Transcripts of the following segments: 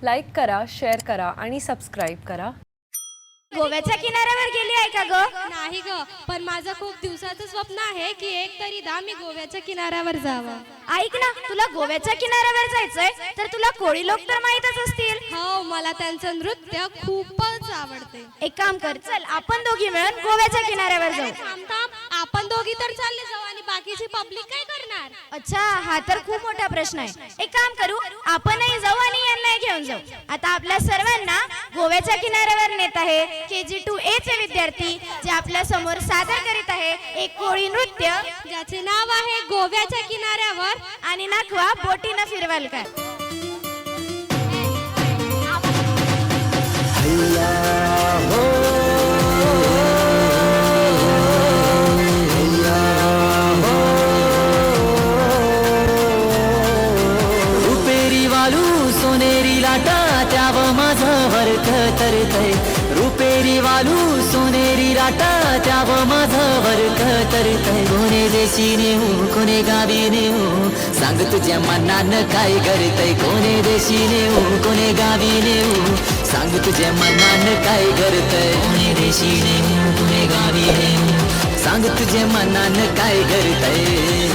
Like करा, share करा आणि सबस्क्राईब करा. गोव्याच्या किनाऱ्यावर गेली आहे का ग? नाही ग, पण माझं खूप दिवसाचं स्वप्न आहे की एक तरीदा मी गोव्याच्या किनाऱ्यावर जावं. ऐक ना, तुला गोव्याच्या किनाऱ्यावर जायचंय तर तुला कोळी लोक तर माहीतच असतील. हो, मला त्यांचं नृत्य खूपच आवडते. एक काम कर, चल आपण दोघी मिळून गोव्याच्या किनाऱ्यावर जाऊ. थांब थांब, आपण दोघी तर चालले जाऊ आणि बाकीची पब्लिक काय करणार? अच्छा, हा तर खूप मोठा प्रश्न आहे. एक काम करू, आपणही जाऊ आणि यांनाही घेऊन जाऊ. आता आपल्या सर्वांना गोव्याच्या किनाऱ्यावर नेत आहे KG2A चे विद्यार्थी, जे आपल्या समोर सादर करीत आहे एक कोळी नृत्य ज्याचे नाव आहे गोव्याच्या किनाऱ्यावर. आणि नाखवा बोटीनं फिरवाल का. रुपेरी वालू सोनेरी लाटा त्याव माझं वर्क तरतय. रुपेरी वालू सोनेरी लाटा त्याव माझं वर्क तरतय. कोणे देशी नेऊ कोणे गावी नेऊ सांग तुझ्या मनानं काय करतय. कोणे देशी नेऊ कोणे गावी नेऊ सांग तुझ्या मनानं काय करतय. कोणे देशी नेऊ कोणे गावी नेऊ सांग तुझ्या मनानं काय करतय.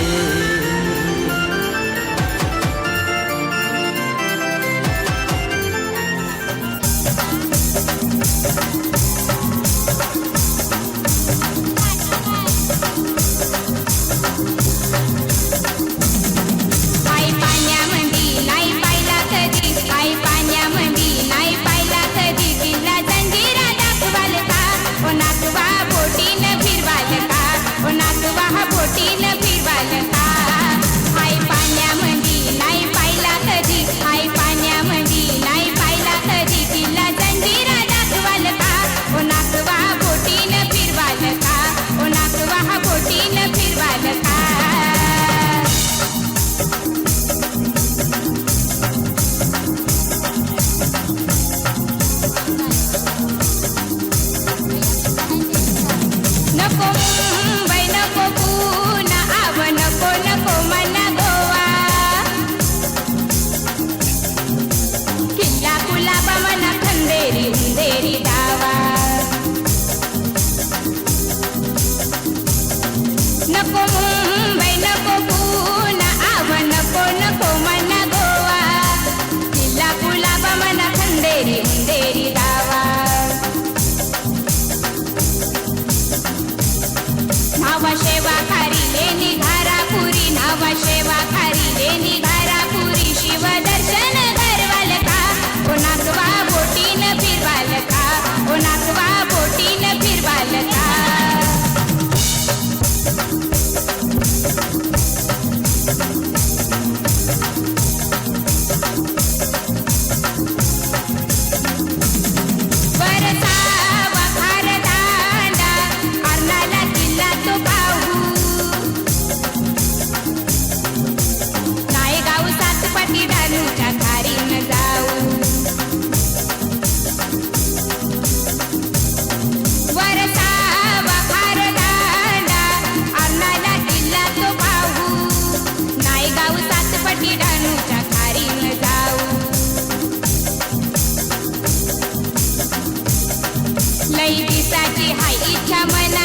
लई दिसाची हाय इच्छा मना